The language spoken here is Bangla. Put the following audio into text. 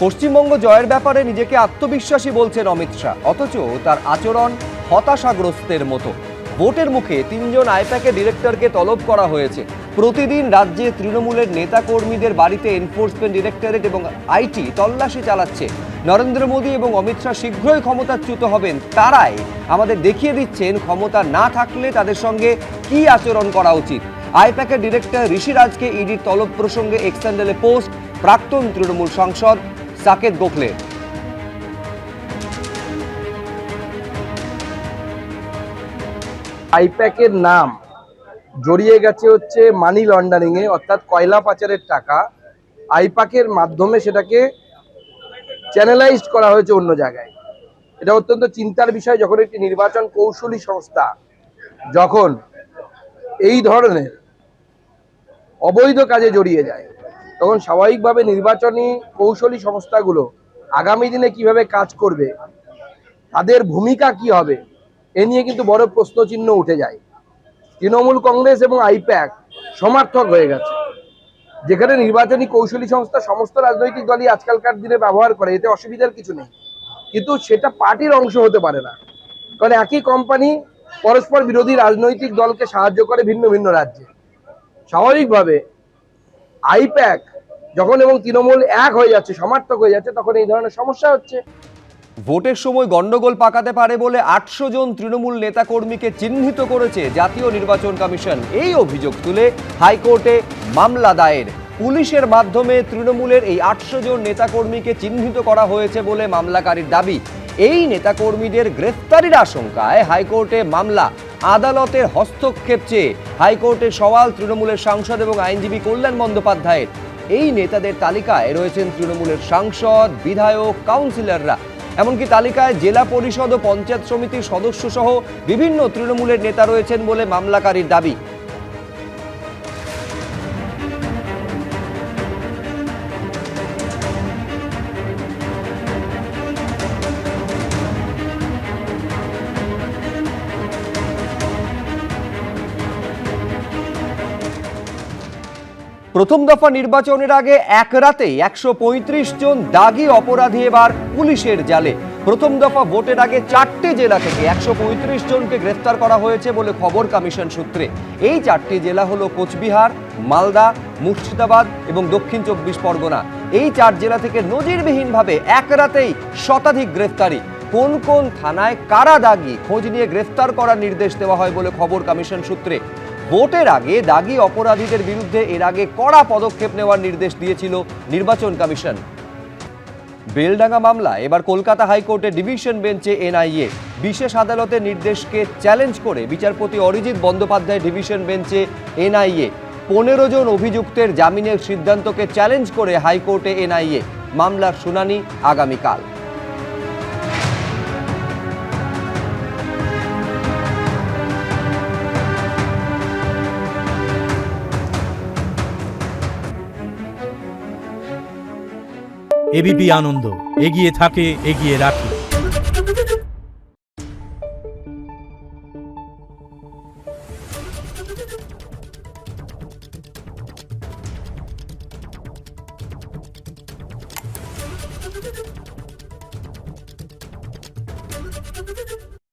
পশ্চিমবঙ্গ জয়ের ব্যাপারে নিজেকে আত্মবিশ্বাসী বলছেন অমিত শাহ, অথচ তার আচরণ হতাশাগ্রস্তের মতো। ভোটের মুখে 3 জন আইপ্যাকের ডিরেক্টরকে তলব করা হয়েছে। প্রতিদিন রাজ্যে তৃণমূলের নেতাকর্মীদের বাড়িতে এনফোর্সমেন্ট ডিরেক্টরেট এবং আইটি তল্লাশি চালাচ্ছে। নরেন্দ্র মোদী এবং অমিত শাহ শীঘ্রই ক্ষমতাচ্যুত হবেন, তারাই আমাদের দেখিয়ে দিচ্ছেন ক্ষমতা না থাকলে তাদের সঙ্গে কি আচরণ করা উচিত। আইপ্যাকের ডিরেক্টর ঋষিরাজকে ইডির তলব প্রসঙ্গে এক্স হ্যান্ডেলে পোস্ট প্রাক্তন তৃণমূল সাংসদ সাকেত গোখলে। আইপ্যাকের নাম জড়িয়ে গেছে হচ্ছে মানি লন্ডারিং এ, অর্থাৎ কয়লা পাচারের টাকা আইপ্যাকের মাধ্যমে সেটাকে চ্যানেলাইজড করা হয়েছে অন্য জায়গায়। এটা অত্যন্ত চিন্তার বিষয়। যখন একটি নির্বাচন কৌশলী সংস্থা যখন এই ধরনের অবৈধ কাজে জড়িয়ে যায়, তখন স্বাভাবিকভাবে নির্বাচনী কৌশলী সংস্থাগুলো আগামী দিনে কিভাবে কাজ করবে, তাদের ভূমিকা কি হবে, এ নিয়ে কিন্তু বড় প্রশ্নচিহ্ন উঠে যায়। তৃণমূল কংগ্রেস এবং আইপ্যাক সমার্থক হয়ে গেছে, যেখানে নির্বাচনী কৌশলী সংস্থা সমস্ত রাজনৈতিক দলই আজকালকার দিনে ব্যবহার করে, এতে অসুবিধার কিছু নেই, কিন্তু সেটা পার্টির অংশ হতে পারে না। কারণ একই কোম্পানি পরস্পর বিরোধী রাজনৈতিক দলকে সাহায্য করে ভিন্ন ভিন্ন রাজ্যে। স্বাভাবিকভাবে আইপ্যাক যখন এবং তৃণমূল এক হয়ে যাচ্ছে, সমার্থক হয়ে যাচ্ছে, তখন এই ধরনের সমস্যা হচ্ছে। ভোটের সময় গন্ডগোল পাকাতে পারে বলে 800 জন তৃণমূল নেতাকর্মীকে চিহ্নিত করেছে জাতীয় নির্বাচন কমিশন। এই অভিযোগ তুলে হাইকোর্টে মামলা দায়ের। পুলিশের মাধ্যমে তৃণমূলের এই 800 জন নেতাকর্মীকে চিহ্নিত করা হয়েছে বলে মামলাকারীর দাবি। এই নেতাকর্মীদের গ্রেফতারির আশঙ্কায় হাইকোর্টে মামলা। আদালতের হস্তক্ষেপ চেয়ে হাইকোর্টের সওয়াল তৃণমূলের সাংসদ এবং আইনজীবী কল্যাণ বন্দ্যোপাধ্যায়ের। এই নেতাদের তালিকায় রয়েছেন তৃণমূলের সাংসদ, বিধায়ক, কাউন্সিলররা। এমনকি তালিকায় জেলা পরিষদ ও পঞ্চায়েত সমিতির সদস্য সহ বিভিন্ন তৃণমূলের নেতা রয়েছেন বলে মামলাকারীর দাবি। প্রথম দফা নির্বাচনের আগে এক রাতেই 135 জন দাগী অপরাধী এবার পুলিশের জালে। প্রথম দফা ভোটের আগে 4টে জেলা থেকে 135 জনকে গ্রেফতার করা হয়েছে বলে খবর কমিশন সূত্রে। এই 4টি জেলা হলো কোচবিহার, মালদা, মুর্শিদাবাদ এবং দক্ষিণ 24 পরগনা। এই 4 জেলা থেকে নজিরবিহীনভাবে এক রাতেই শতাধিক গ্রেফতারি। কোন কোন থানায় কারা দাগী, খোঁজ নিয়ে গ্রেফতার করার নির্দেশ দেওয়া হয় বলে খবর কমিশন সূত্রে। ভোটের আগে দাগী অপরাধীদের বিরুদ্ধে এর আগে কড়া পদক্ষেপ নেওয়ার নির্দেশ দিয়েছিল নির্বাচন কমিশন। বেলডাঙ্গা মামলা এবার কলকাতা হাইকোর্টের ডিভিশন বেঞ্চে এনআইএ। বিশেষ আদালতের নির্দেশকে চ্যালেঞ্জ করে বিচারপতি অরিজিৎ বন্দ্যোপাধ্যায় ডিভিশন বেঞ্চে এনআইএ। 15 জন অভিযুক্তের জামিনের সিদ্ধান্তকে চ্যালেঞ্জ করে হাইকোর্টে এনআইএ। মামলার শুনানি আগামীকাল। এবিপি আনন্দ, এগিয়ে থাকে, এগিয়ে রাখে।